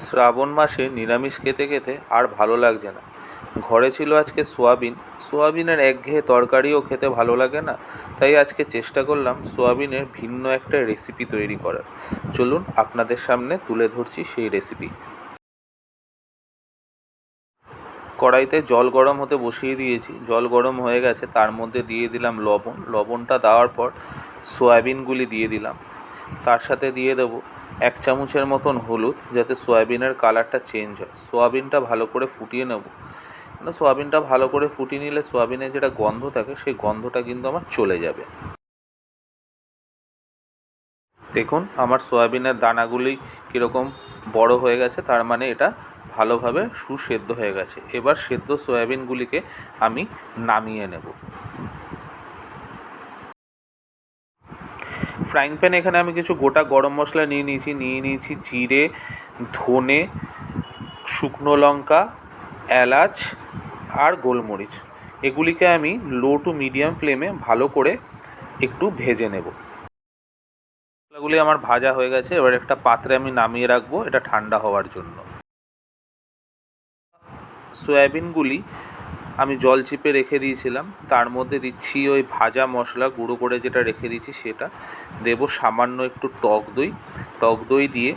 শ্রাবণ মাসে নিরামিষ খেতে খেতে আর ভালো লাগছে না। ঘরে ছিল আজকে সোয়াবিন। সোয়াবিনের একঘেয়ে তরকারিও খেতে ভালো লাগে না, তাই আজকে চেষ্টা করলাম সোয়াবিনের ভিন্ন একটা রেসিপি তৈরি করার। চলুন আপনাদের সামনে তুলে ধরছি সেই রেসিপি। কড়াইতে জল গরম হতে বসিয়ে দিয়েছি, জল গরম হয়ে গেছে, তার মধ্যে দিয়ে দিলাম লবণ। লবণটা দেওয়ার পর সয়াবিনগুলি দিয়ে দিলাম। তার সাথে দিয়ে দেবো 1 চামচের মতন হলুদ, যাতে সয়াবিনের কালারটা চেঞ্জ হয়। সোয়াবিনটা ভালো করে ফুটিয়ে নেব। সোয়াবিনটা ভালো করে ফুটিয়ে নিলে সোয়াবিনের যেটা গন্ধ থাকে সেই গন্ধটা কিন্তু আমার চলে যাবে। দেখুন আমার সয়াবিনের দানাগুলি কীরকম বড় হয়ে গেছে, তার মানে এটা ভালোভাবে সুসেদ্ধ হয়ে গেছে। এবার সেদ্ধ সয়াবিনগুলিকে আমি নামিয়ে নেব। ফ্রাইং প্যানে এখানে আমি কিছু গোটা গরম মশলা নিয়ে নিয়েছি জিরে, ধনে, শুকনো লঙ্কা, এলাচ আর গোলমরিচ। এগুলিকে আমি লো টু মিডিয়াম ফ্লেমে ভালো করে একটু ভেজে নেব। মশলাগুলি আমার ভাজা হয়ে গেছে, এবার একটা পাত্রে আমি নামিয়ে রাখবো এটা ঠান্ডা হওয়ার জন্য। সয়াবিনগুলি আমি জল চিপে রেখে দিয়েছিলাম, তার মধ্যে দিচ্ছি ওই ভাজা মশলা গুঁড়ো করে যেটা রেখে দিয়েছি সেটা দেব। সামান্য একটু টক দই দিয়ে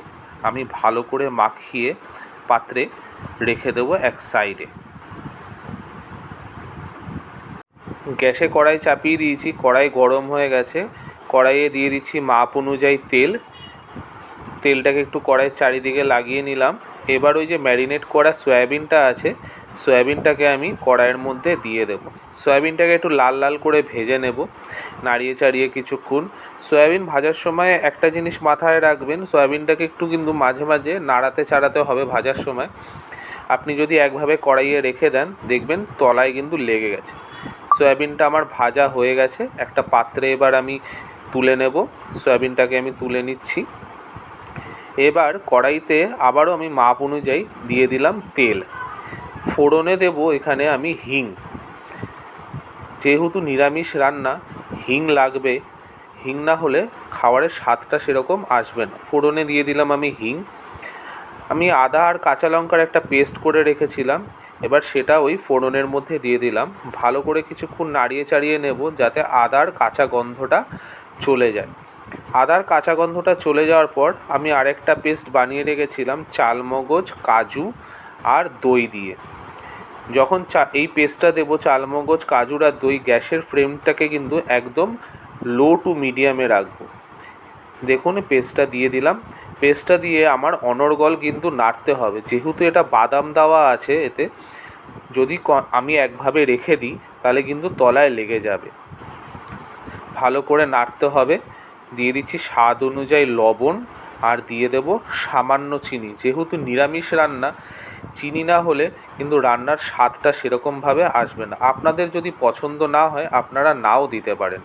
আমি ভালো করে মাখিয়ে পাত্রে রেখে দেবো এক সাইডে। গ্যাসে কড়াই চাপিয়ে দিয়েছি, কড়াই গরম হয়ে গেছে। কড়াইয়ে দিয়ে দিচ্ছি মাপ অনুযায়ী তেলটাকে একটু কড়াইয়ের চারিদিকে লাগিয়ে নিলাম। এবার ওই যে ম্যারিনেট করা সয়াবিনটা আছে, সয়াবিনটাকে আমি কড়াইয়ের মধ্যে দিয়ে দেবো। সয়াবিনটাকে একটু লাল লাল করে ভেজে নেব, নাড়িয়ে চাড়িয়ে কিছুক্ষণ। সয়াবিন ভাজার সময় একটা জিনিস মাথায় রাখবেন, সয়াবিনটাকে একটু কিন্তু মাঝে মাঝে নাড়াতে চাড়াতে হবে ভাজার সময়। আপনি যদি একভাবে কড়াইয়ে রেখে দেন দেখবেন তলায় কিন্তু লেগে গেছে। সয়াবিনটা আমার ভাজা হয়ে গেছে, একটা পাত্রে এবার আমি তুলে নেব। সয়াবিনটাকে আমি তুলে নিচ্ছি। এবার কড়াইতে আবারও আমি মাপ অনুযায়ী দিয়ে দিলাম তেল। ফোড়নে দেব এখানে আমি হিং। যেহেতু নিরামিষ রান্না হিং লাগবে, হিং না হলে খাবারের স্বাদটা সেরকম আসবে না। ফোড়নে দিয়ে দিলাম আমি হিং। আমি আদা আর কাঁচা লঙ্কার একটা পেস্ট করে রেখেছিলাম, এবার সেটা ওই ফোড়নের মধ্যে দিয়ে দিলাম। ভালো করে কিছুক্ষণ নাড়িয়ে চাড়িয়ে নেব যাতে আদার কাঁচা গন্ধটা চলে যায়। আদার কাঁচা গন্ধটা চলে যাওয়ার পর আমি আরেকটা পেস্ট বানিয়ে রেখেছিলাম চালমগজ, কাজু আর দই দিয়ে। যখন এই পেস্টটা দেবো চালমগজ, কাজুর আর দই, গ্যাসের ফ্লেমটাকে কিন্তু একদম লো টু মিডিয়ামে রাখবো। দেখুন পেস্টটা দিয়ে দিলাম। পেস্টটা দিয়ে আমার অনর্গল কিন্তু নাড়তে হবে, যেহেতু এটা বাদাম দেওয়া আছে এতে। যদি আমি একভাবে রেখে দিই তাহলে কিন্তু তলায় লেগে যাবে। ভালো করে নাড়তে হবে। দিয়ে দিচ্ছি স্বাদ অনুযায়ী লবণ আর দিয়ে দেব সামান্য চিনি। যেহেতু নিরামিষ রান্না, চিনি না হলে কিন্তু রান্নার স্বাদটা সেরকমভাবে আসবে না। আপনাদের যদি পছন্দ না হয় আপনারা নাও দিতে পারেন।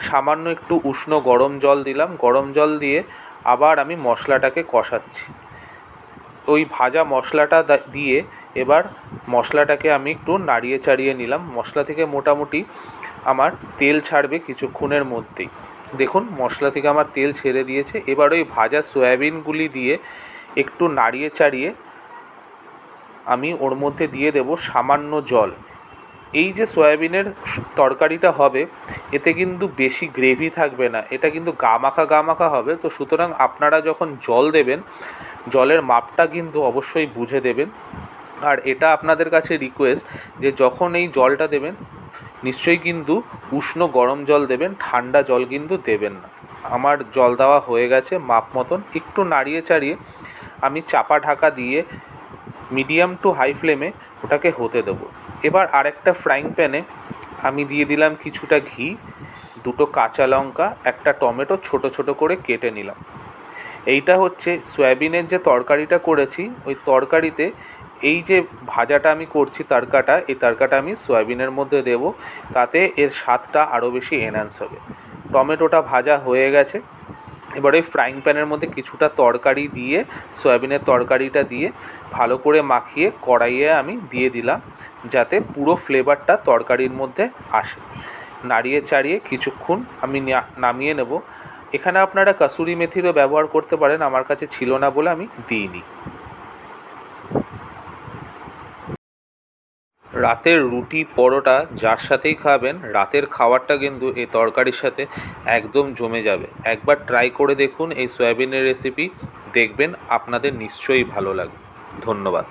সামান্য একটু উষ্ণ গরম জল দিলাম। গরম জল দিয়ে আবার আমি মশলাটাকে কষাচ্ছি। ওই ভাজা মশলাটা দিয়ে এবার মশলাটাকে আমি একটু নাড়িয়ে চাড়িয়ে নিলাম। মশলা থেকে মোটামুটি আমার তেল ছাড়বে কিছুক্ষণের মধ্যেই। দেখুন মশলা থেকে আমার তেল ছেড়ে দিয়েছে। এবার ওই ভাজা সয়াবিনগুলি দিয়ে একটু নাড়িয়ে চাড়িয়ে আমি ওর মধ্যে দিয়ে দেব সামান্য জল। এই যে সয়াবিনের তরকারিটা হবে এতে কিন্তু বেশি গ্রেভি থাকবে না, এটা কিন্তু গা মাখা হবে। তো সুতরাং আপনারা যখন জল দেবেন জলের মাপটা কিন্তু অবশ্যই বুঝে দেবেন। আর এটা আপনাদের কাছে রিকোয়েস্ট যে যখন এই জলটা দেবেন নিশ্চয়ই কিন্তু উষ্ণ গরম জল দেবেন, ঠান্ডা জল কিন্তু দেবেন না। আমার জল দেওয়া হয়ে গেছে মাপ মতন। একটু নাড়িয়ে চাড়িয়ে আমি চাপা ঢাকা দিয়ে মিডিয়াম টু হাই ফ্লেমে ওটাকে হতে দেবো। এবার আরেকটা ফ্রাইং প্যানে আমি দিয়ে দিলাম কিছুটা ঘি, 2টো কাঁচা লঙ্কা, একটা টমেটো ছোট ছোট করে কেটে নিলাম। এইটা হচ্ছে সয়াবিনের যে তরকারিটা করেছি ওই তরকারিতে এই যে ভাজাটা আমি করছি তরকাটা, এই তরকাটা আমি সয়াবিনের মধ্যে দেব, তাতে এর স্বাদটা আরও বেশি এনহ্যান্স হবে। টমেটোটা ভাজা হয়ে গেছে। এবার ওই ফ্রাইং প্যানের মধ্যে কিছুটা তরকারি দিয়ে সয়াবিনের তরকারিটা দিয়ে ভালো করে মাখিয়ে কড়াইয়ে আমি দিয়ে দিলাম, যাতে পুরো ফ্লেভারটা তরকারির মধ্যে আসে। নাড়িয়ে চাড়িয়ে কিছুক্ষণ আমি নামিয়ে নেব। এখানে আপনারা কাসুরি মেথিরও ব্যবহার করতে পারেন, আমার কাছে ছিল না বলে আমি দিইনি। রাতের রুটি পরোটা যার সাথেই খাবেন, রাতের খাবারটা কিন্তু এই তরকারির সাথে একদম জমে যাবে। একবার ট্রাই করে দেখুন এই সয়াবিনের রেসিপি, দেখবেন আপনাদের নিশ্চয়ই ভালো লাগবে। ধন্যবাদ।